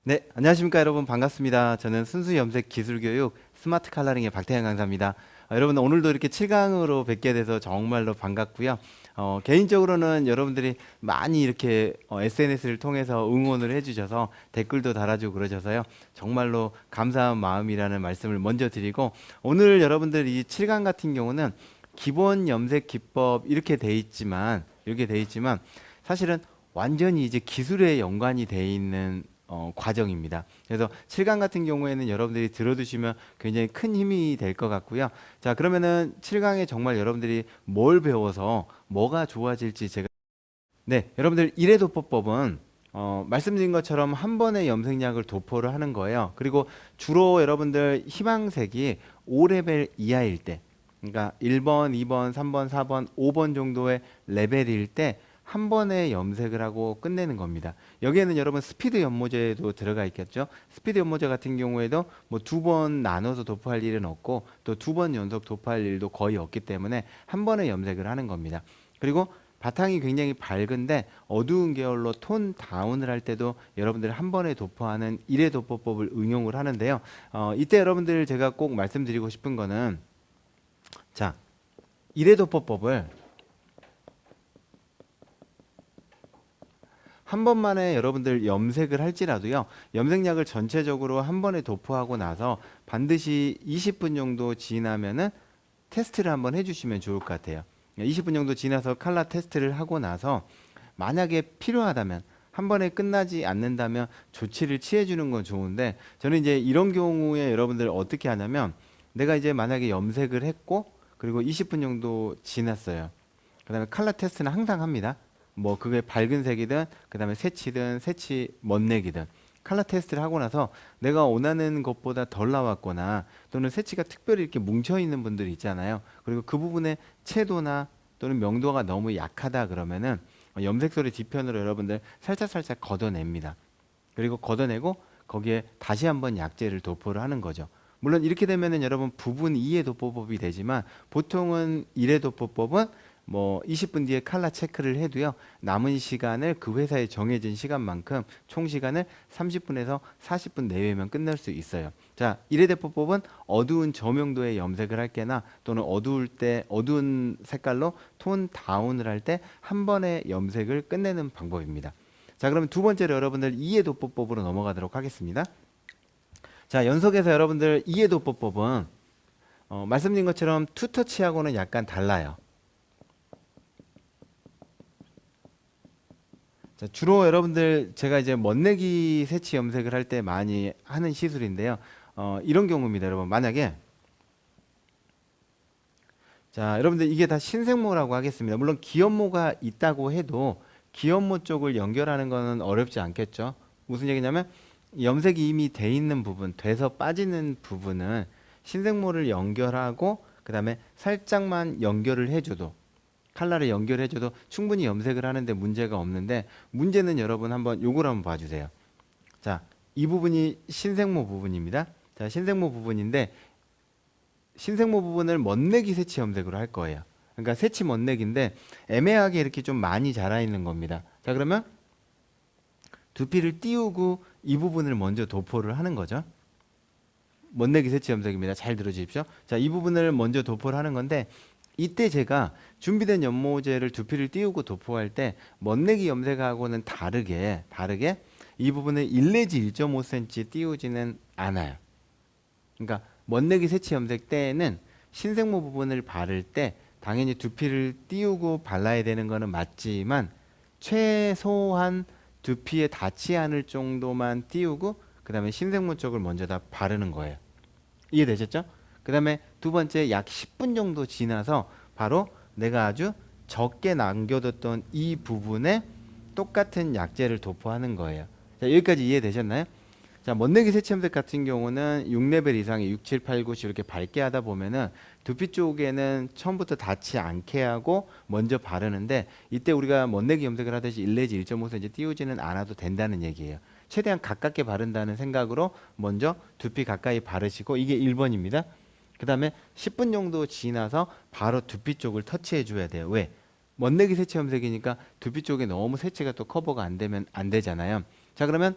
네, 안녕하십니까 여러분. 반갑습니다. 저는 순수 염색 기술 교육 스마트 컬러링의 박태현 강사입니다. 여러분 오늘도 이렇게 7강으로 뵙게 돼서 정말로 반갑고요. 개인적으로는 여러분들이 많이 이렇게 SNS를 통해서 응원을 해주셔서 댓글도 달아주고 그러셔서요. 정말로 감사한 마음이라는 말씀을 먼저 드리고, 오늘 여러분들 이 7강 같은 경우는 기본 염색 기법 이렇게 돼 있지만 사실은 완전히 이제 기술에 연관이 돼 있는 과정입니다. 그래서 7강 같은 경우에는 여러분들이 들어두시면 굉장히 큰 힘이 될 것 같고요. 자, 그러면은 7강에 정말 여러분들이 뭘 배워서 뭐가 좋아질지 제가, 네, 여러분들 일회도포법은 말씀드린 것처럼 한 번에 염색약을 도포를 하는 거예요. 그리고 주로 여러분들 희망색이 5레벨 이하일 때, 그러니까 1번, 2번, 3번, 4번, 5번 정도의 레벨일 때 한 번에 염색을 하고 끝내는 겁니다. 여기에는 여러분 스피드 연모제도 들어가 있겠죠. 스피드 연모제 같은 경우에도 뭐 두 번 나눠서 도포할 일은 없고, 또 두 번 연속 도포할 일도 거의 없기 때문에 한 번에 염색을 하는 겁니다. 그리고 바탕이 굉장히 밝은데 어두운 계열로 톤 다운을 할 때도 여러분들 한 번에 도포하는 일회 도포법을 응용을 하는데요. 이때 여러분들 제가 꼭 말씀드리고 싶은 거는, 자, 일회 도포법을 한 번만에 여러분들 염색을 할지라도요, 염색약을 전체적으로 한 번에 도포하고 나서 반드시 20분 정도 지나면은 테스트를 한번 해주시면 좋을 것 같아요. 20분 정도 지나서 칼라 테스트를 하고 나서 만약에 필요하다면, 한 번에 끝나지 않는다면 조치를 취해 주는 건 좋은데, 저는 이제 이런 경우에 여러분들 어떻게 하냐면, 내가 이제 만약에 염색을 했고 그리고 20분 정도 지났어요. 그다음에 칼라 테스트는 항상 합니다. 뭐 그게 밝은 색이든 그다음에 새치든 새치 멋내기든 칼라 테스트를 하고 나서 내가 원하는 것보다 덜 나왔거나, 또는 새치가 특별히 이렇게 뭉쳐 있는 분들이 있잖아요. 그리고 그 부분의 채도나 또는 명도가 너무 약하다 그러면은 염색소리 뒤편으로 여러분들 살짝 걷어냅니다. 그리고 걷어내고 거기에 다시 한번 약재를 도포를 하는 거죠. 물론 이렇게 되면은 여러분 부분 2의 도포법이 되지만, 보통은 1의 도포법은 뭐 20분 뒤에 칼라 체크를 해도요, 남은 시간을 그 회사에 정해진 시간만큼 총 시간을 30분에서 40분 내외면 끝낼 수 있어요. 자, 1회 도포법은 어두운 저명도의 염색을 할 때나, 또는 어두울 때 어두운 색깔로 톤 다운을 할 때 한 번에 염색을 끝내는 방법입니다. 자, 그러면 두 번째로 여러분들 이해 도포법으로 넘어가도록 하겠습니다. 자, 연속해서 여러분들 이해 도포법은 말씀드린 것처럼 투터치하고는 약간 달라요. 자, 주로 여러분들 제가 이제 멋내기 새치 염색을 할 때 많이 하는 시술인데요. 이런 경우입니다, 여러분. 만약에, 자, 여러분들 이게 다 신생모라고 하겠습니다. 물론 기염모가 있다고 해도 기염모 쪽을 연결하는 거는 어렵지 않겠죠. 무슨 얘기냐면, 염색이 이미 돼 있는 부분, 돼서 빠지는 부분은 신생모를 연결하고 그다음에 살짝만 연결을 해줘도, 칼라를 연결해줘도 충분히 염색을 하는데 문제가 없는데, 문제는 여러분 한번 요걸 한번 봐주세요. 자, 이 부분이 신생모 부분입니다. 자, 신생모 부분인데, 신생모 부분을 멋내기 새치 염색으로 할 거예요. 그러니까 새치 멋내기인데 애매하게 이렇게 좀 많이 자라 있는 겁니다. 자, 그러면 두피를 띄우고 이 부분을 먼저 도포를 하는 거죠. 멋내기 새치 염색입니다. 잘 들어주십시오. 자, 이 부분을 먼저 도포를 하는 건데, 이때 제가 준비된 연모제를 두피를 띄우고 도포할 때 멋내기 염색하고는 다르게 이 부분을 1 내지 1.5cm 띄우지는 않아요. 그러니까 멋내기 새치 염색 때에는 신생모 부분을 바를 때 당연히 두피를 띄우고 발라야 되는 거는 맞지만, 최소한 두피에 닿지 않을 정도만 띄우고 그 다음에 신생모 쪽을 먼저 다 바르는 거예요. 이해되셨죠? 그 다음에 두 번째, 약 10분 정도 지나서 바로 내가 아주 적게 남겨뒀던 이 부분에 똑같은 약재를 도포하는 거예요. 자, 여기까지 이해되셨나요? 자, 멋내기 새치 염색 같은 경우는 6레벨 이상의 6, 7, 8, 9 이렇게 밝게 하다 보면은 두피 쪽에는 처음부터 닿지 않게 하고 먼저 바르는데, 이때 우리가 멋내기 염색을 하듯이 1 내지 1.5cm 띄우지는 않아도 된다는 얘기예요. 최대한 가깝게 바른다는 생각으로 먼저 두피 가까이 바르시고, 이게 1번입니다. 그 다음에 10분 정도 지나서 바로 두피 쪽을 터치해 줘야 돼요. 왜? 멋내기 새치 염색이니까 두피 쪽에 너무 새치가 또 커버가 안 되면 안 되잖아요. 자, 그러면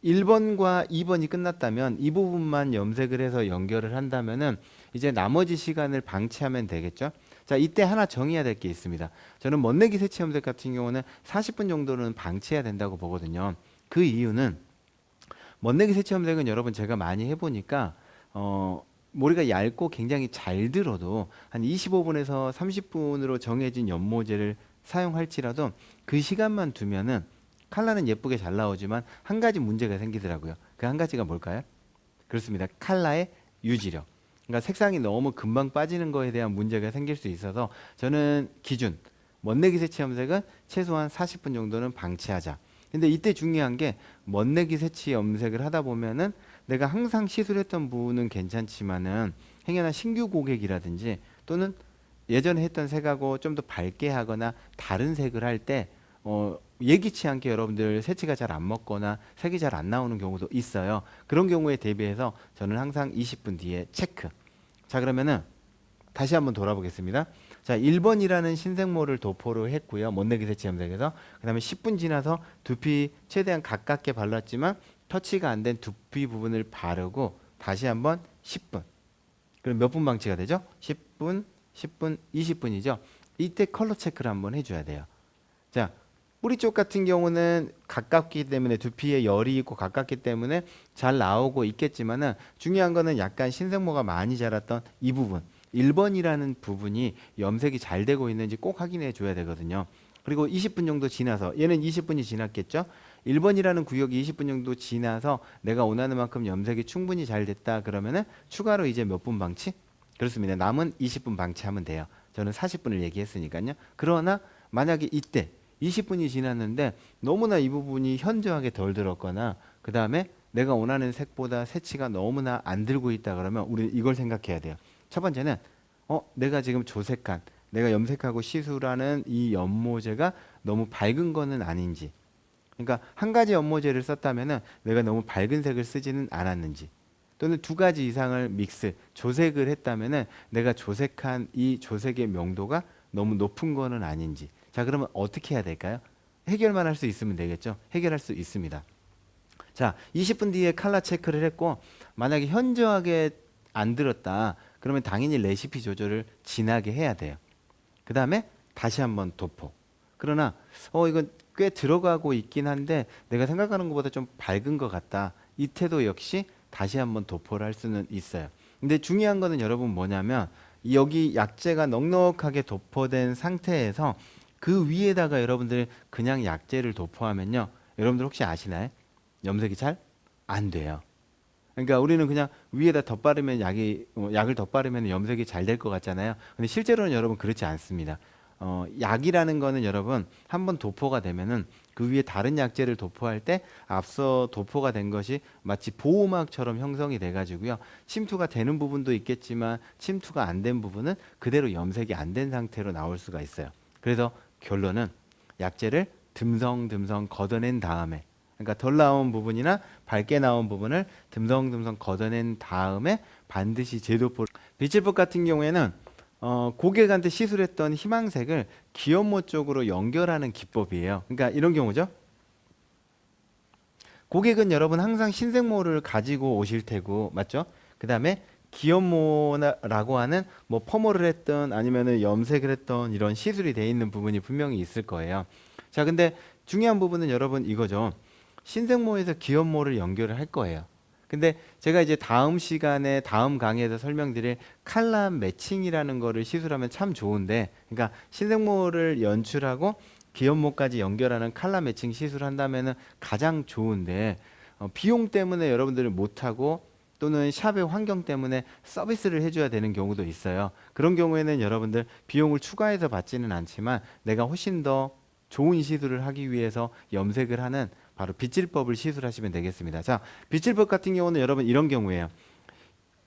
1번과 2번이 끝났다면 이 부분만 염색을 해서 연결을 한다면은 이제 나머지 시간을 방치하면 되겠죠. 자, 이때 하나 정해야 될 게 있습니다. 저는 멋내기 색채 염색 같은 경우는 40분 정도는 방치해야 된다고 보거든요. 그 이유는 멋내기 색채 염색은 여러분 제가 많이 해보니까 머리가 얇고 굉장히 잘 들어도 한 25분에서 30분으로 정해진 연모제를 사용할지라도 그 시간만 두면은 컬러는 예쁘게 잘 나오지만 한 가지 문제가 생기더라고요. 그 한 가지가 뭘까요? 그렇습니다. 컬러의 유지력. 그러니까 색상이 너무 금방 빠지는 거에 대한 문제가 생길 수 있어서 저는 기준 멋내기 색채 염색은 최소한 40분 정도는 방치하자. 근데 이때 중요한 게 멋내기 색채 염색을 하다 보면은 내가 항상 시술했던 부분은 괜찮지만은 행여나 신규 고객이라든지 또는 예전에 했던 색하고 좀 더 밝게 하거나 다른 색을 할 때 예기치 않게 여러분들 새치가 잘 안 먹거나 색이 잘 안 나오는 경우도 있어요. 그런 경우에 대비해서 저는 항상 20분 뒤에 체크. 자, 그러면은 다시 한번 돌아보겠습니다. 자, 1번이라는 신생모를 도포를 했고요. 멋내기 색채 염색에서. 그 다음에 10분 지나서 두피 최대한 가깝게 발랐지만 터치가 안 된 두피 부분을 바르고 다시 한번 10분. 그럼 몇 분 방치가 되죠? 10분, 10분, 20분이죠. 이때 컬러 체크를 한번 해줘야 돼요. 자, 뿌리 쪽 같은 경우는 가깝기 때문에 두피에 열이 있고 가깝기 때문에 잘 나오고 있겠지만은 중요한 거는 약간 신생모가 많이 자랐던 이 부분 1번이라는 부분이 염색이 잘 되고 있는지 꼭 확인해 줘야 되거든요. 그리고 20분 정도 지나서 얘는 20분이 지났겠죠. 1번이라는 구역이 20분 정도 지나서 내가 원하는 만큼 염색이 충분히 잘 됐다 그러면은 추가로 이제 몇 분 방치? 그렇습니다. 남은 20분 방치하면 돼요. 저는 40분을 얘기했으니까요. 그러나 만약에 이때 20분이 지났는데 너무나 이 부분이 현저하게 덜 들었거나 그 다음에 내가 원하는 색보다 새치가 너무나 안 들고 있다 그러면 우리 이걸 생각해야 돼요. 첫 번째는 내가 지금 조색한 내가 염색하고 시술하는 이 연모제가 너무 밝은 거는 아닌지, 그러니까 한 가지 연모제를 썼다면은 내가 너무 밝은 색을 쓰지는 않았는지, 또는 두 가지 이상을 믹스 조색을 했다면은 내가 조색한 이 조색의 명도가 너무 높은 거는 아닌지. 자, 그러면 어떻게 해야 될까요? 해결만 할 수 있으면 되겠죠. 해결할 수 있습니다. 자, 20분 뒤에 컬러 체크를 했고 만약에 현저하게 안 들었다 그러면 당연히 레시피 조절을 진하게 해야 돼요. 그 다음에 다시 한번 도포. 그러나 이건 꽤 들어가고 있긴 한데 내가 생각하는 것보다 좀 밝은 것 같다. 이 태도 역시 다시 한번 도포를 할 수는 있어요. 근데 중요한 거는 여러분 뭐냐면 여기 약재가 넉넉하게 도포된 상태에서 그 위에다가 여러분들 그냥 약재를 도포하면요. 여러분들 혹시 아시나요? 염색이 잘 안 돼요. 그러니까 우리는 그냥 위에다 덧바르면 약을 덧바르면 염색이 잘 될 것 같잖아요. 근데 실제로는 여러분 그렇지 않습니다. 약이라는 거는 여러분 한번 도포가 되면은 그 위에 다른 약재를 도포할 때 앞서 도포가 된 것이 마치 보호막처럼 형성이 돼 가지고요. 침투가 되는 부분도 있겠지만 침투가 안 된 부분은 그대로 염색이 안 된 상태로 나올 수가 있어요. 그래서 결론은 약재를 듬성듬성 걷어낸 다음에, 그러니까 덜 나온 부분이나 밝게 나온 부분을 듬성듬성 걷어낸 다음에 반드시 재도포. 비칠법 같은 경우에는 고객한테 시술했던 희망색을 기염모 쪽으로 연결하는 기법이에요. 그러니까 이런 경우죠. 고객은 여러분 항상 신생모를 가지고 오실 테고, 맞죠? 그 다음에 기염모라고 하는 뭐 펌을 했던 아니면은 염색을 했던 이런 시술이 돼 있는 부분이 분명히 있을 거예요. 자, 근데 중요한 부분은 여러분 이거죠. 신생모에서 기염모를 연결을 할 거예요. 근데 제가 이제 다음 시간에 다음 강의에서 설명드릴 칼라 매칭이라는 거를 시술하면 참 좋은데, 그러니까 신생모를 연출하고 기염모까지 연결하는 칼라 매칭 시술한다면은 가장 좋은데 비용 때문에 여러분들은 못하고 또는 샵의 환경 때문에 서비스를 해줘야 되는 경우도 있어요. 그런 경우에는 여러분들 비용을 추가해서 받지는 않지만 내가 훨씬 더 좋은 시술을 하기 위해서 염색을 하는 바로 빗질법을 시술하시면 되겠습니다. 자, 빗질법 같은 경우는 여러분 이런 경우에요.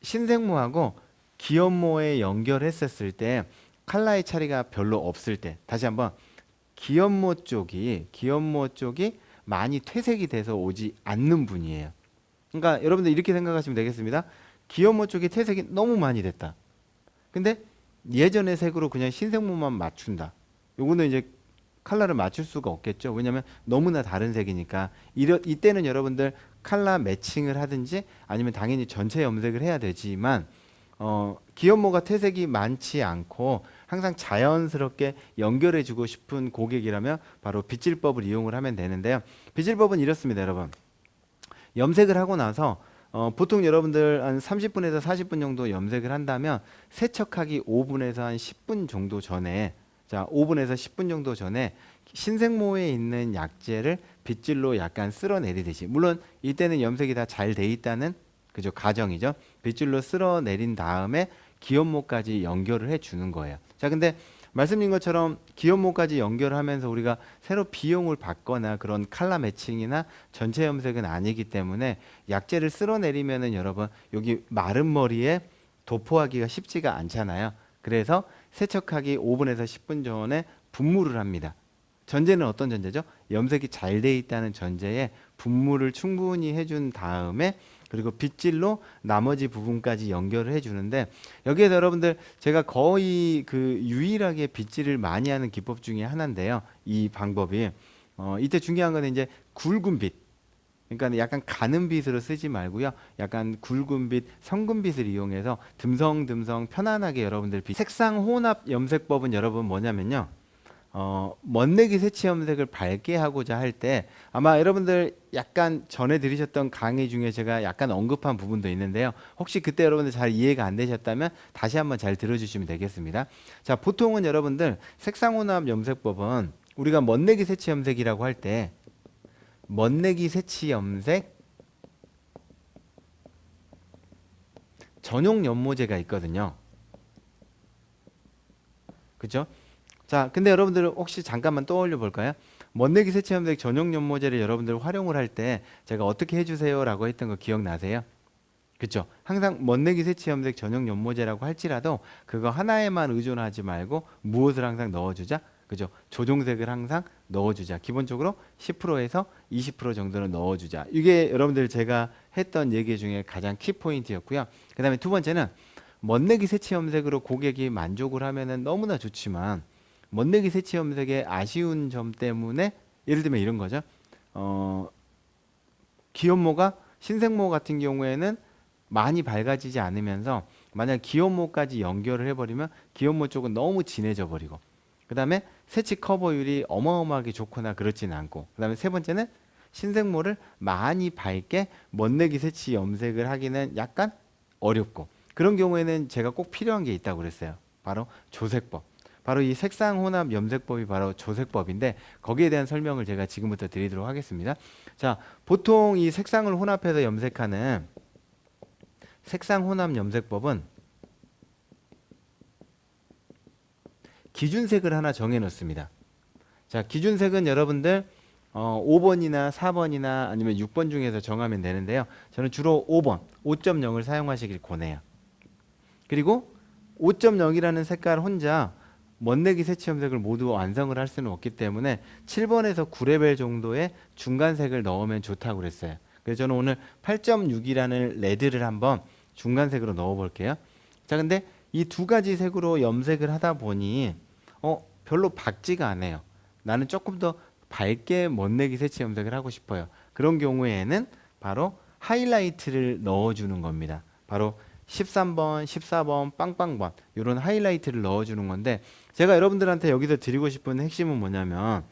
신생모하고 기염모에 연결했었을 때 칼라의 차이가 별로 없을 때, 다시 한번 기염모 쪽이 많이 퇴색이 돼서 오지 않는 분이에요. 그러니까 여러분들 이렇게 생각하시면 되겠습니다. 기염모 쪽이 퇴색이 너무 많이 됐다. 근데 예전의 색으로 그냥 신생모만 맞춘다. 요거는 이제 컬러를 맞출 수가 없겠죠. 왜냐하면 너무나 다른 색이니까. 이때는 여러분들 칼라 매칭을 하든지 아니면 당연히 전체 염색을 해야 되지만 기연모가 퇴색이 많지 않고 항상 자연스럽게 연결해 주고 싶은 고객이라면 바로 빗질법을 이용을 하면 되는데요. 빗질법은 이렇습니다, 여러분. 염색을 하고 나서 보통 여러분들 한 30분에서 40분 정도 염색을 한다면 세척하기 5분에서 한 10분 정도 전에, 자 5분에서 10분 정도 전에 신생모에 있는 약재를 빗질로 약간 쓸어내리듯이, 물론 이때는 염색이 다 잘 돼 있다는 그죠 가정이죠. 빗질로 쓸어내린 다음에 기연모까지 연결을 해 주는 거예요. 자, 근데 말씀드린 것처럼 기연모까지 연결하면서 우리가 새로 비용을 받거나 그런 칼라 매칭이나 전체 염색은 아니기 때문에 약재를 쓸어내리면은 여러분 여기 마른 머리에 도포하기가 쉽지가 않잖아요. 그래서 세척하기 5분에서 10분 전에 분무를 합니다. 전제는 어떤 전제죠? 염색이 잘 돼 있다는 전제에 분무를 충분히 해준 다음에 그리고 빗질로 나머지 부분까지 연결을 해주는데, 여기에서 여러분들 제가 거의 그 유일하게 빗질을 많이 하는 기법 중에 하나인데요. 이 방법이 이때 중요한 건 이제 굵은 빗, 그러니까 약간 가는 빗으로 쓰지 말고요. 약간 굵은 빗, 성근 빗을 이용해서 듬성듬성 편안하게 여러분들 색상 혼합 염색법은 여러분 뭐냐면요. 멋내기 색치 염색을 밝게 하고자 할 때 아마 여러분들 약간 전에 들으셨던 강의 중에 제가 약간 언급한 부분도 있는데요. 혹시 그때 여러분들 잘 이해가 안 되셨다면 다시 한번 잘 들어주시면 되겠습니다. 자, 보통은 여러분들 색상혼합 염색법은 우리가 멋내기 색치 염색이라고 할 때 멋내기 색치 염색 전용 연모제가 있거든요. 그죠? 자, 근데 여러분들 혹시 잠깐만 떠올려 볼까요? 멋내기 색치 염색 전용 연모제를 여러분들 활용을 할 때 제가 어떻게 해주세요 라고 했던 거 기억나세요? 그쵸? 항상 멋내기 색치 염색 전용 연모제라고 할지라도 그거 하나에만 의존하지 말고 무엇을 항상 넣어주자? 그죠? 조종색을 항상 넣어주자. 기본적으로 10%에서 20% 정도는 넣어주자. 이게 여러분들 제가 했던 얘기 중에 가장 키포인트였고요. 그 다음에 두 번째는 멋내기 색치 염색으로 고객이 만족을 하면은 너무나 좋지만 멋내기 색치 염색의 아쉬운 점 때문에 예를 들면 이런 거죠. 기연모가 신생모 같은 경우에는 많이 밝아지지 않으면서 만약 기연모까지 연결을 해버리면 기연모 쪽은 너무 진해져 버리고, 그 다음에 색치 커버율이 어마어마하게 좋거나 그렇지는 않고, 그 다음에 세 번째는 신생모를 많이 밝게 멋내기 색치 염색을 하기는 약간 어렵고, 그런 경우에는 제가 꼭 필요한 게 있다고 그랬어요. 바로 조색법. 바로 이 색상 혼합 염색법이 바로 조색법인데 거기에 대한 설명을 제가 지금부터 드리도록 하겠습니다. 자, 보통 이 색상을 혼합해서 염색하는 색상 혼합 염색법은 기준색을 하나 정해 놓습니다. 자, 기준색은 여러분들 5번이나 4번이나 아니면 6번 중에서 정하면 되는데요. 저는 주로 5번, 5.0을 사용하시길 권해요. 그리고 5.0이라는 색깔 혼자 멋내기 색치 염색을 모두 완성을 할 수는 없기 때문에 7번에서 9레벨 정도의 중간색을 넣으면 좋다고 그랬어요. 그래서 저는 오늘 8.6이라는 레드를 한번 중간색으로 넣어 볼게요. 자, 근데 이 두 가지 색으로 염색을 하다 보니 별로 밝지가 않아요. 나는 조금 더 밝게 멋내기 색치 염색을 하고 싶어요. 그런 경우에는 바로 하이라이트를 넣어주는 겁니다. 바로 13번, 14번, 빵빵번 이런 하이라이트를 넣어주는 건데, 제가 여러분들한테 여기서 드리고 싶은 핵심은 뭐냐면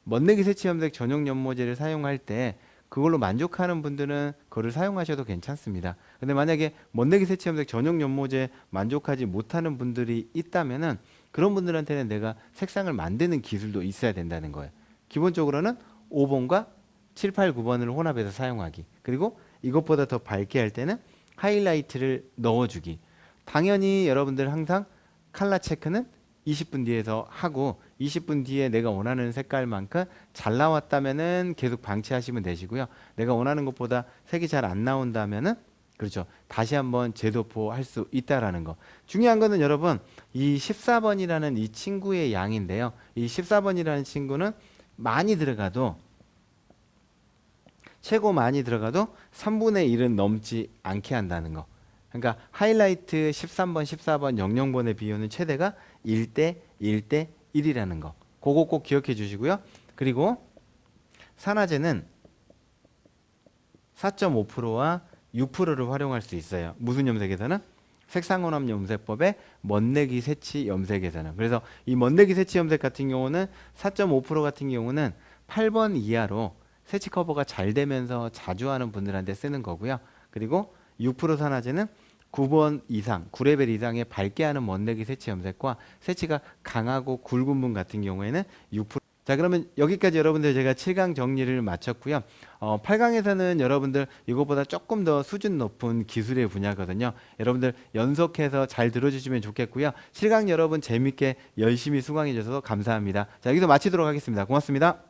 멋내기 색치 염색 전용 연모제를 사용할 때 그걸로 만족하는 분들은 그거를 사용하셔도 괜찮습니다. 근데 만약에 멋내기 색치 염색 전용 연모제 만족하지 못하는 분들이 있다면은 그런 분들한테는 내가 색상을 만드는 기술도 있어야 된다는 거예요. 기본적으로는 5번과 7, 8, 9번을 혼합해서 사용하기, 그리고 이것보다 더 밝게 할 때는 하이라이트를 넣어주기. 당연히 여러분들 항상 칼라 체크는 20분 뒤에서 하고 20분 뒤에 내가 원하는 색깔만큼 잘 나왔다면은 계속 방치하시면 되시고요. 내가 원하는 것보다 색이 잘 안 나온다면은 그렇죠, 다시 한번 재도포 할 수 있다라는 거. 중요한 거는 여러분 이 14번이라는 이 친구의 양인데요. 이 14번이라는 친구는 많이 들어가도 최고 많이 들어가도 3분의 1은 넘지 않게 한다는 거. 그러니까 하이라이트 13번, 14번, 00번의 비율은 최대가 1대 1대 1이라는 거. 그거 꼭 기억해 주시고요. 그리고 산화제는 4.5%와 6%를 활용할 수 있어요. 무슨 염색에서는? 색상혼합 염색법의 멋내기 새치 염색에서는. 그래서 이 멋내기 새치 염색 같은 경우는 4.5% 같은 경우는 8번 이하로 새치 커버가 잘 되면서 자주 하는 분들한테 쓰는 거고요. 그리고 6% 산화제는 9번 이상, 9레벨 이상의 밝게 하는 멋내기 새치 염색과 새치가 강하고 굵은 분 같은 경우에는 6%. 자, 그러면 여기까지 여러분들 제가 7강 정리를 마쳤고요. 8강에서는 여러분들 이것보다 조금 더 수준 높은 기술의 분야거든요. 여러분들 연속해서 잘 들어주시면 좋겠고요. 7강 여러분 재밌게 열심히 수강해 주셔서 감사합니다. 자, 여기서 마치도록 하겠습니다. 고맙습니다.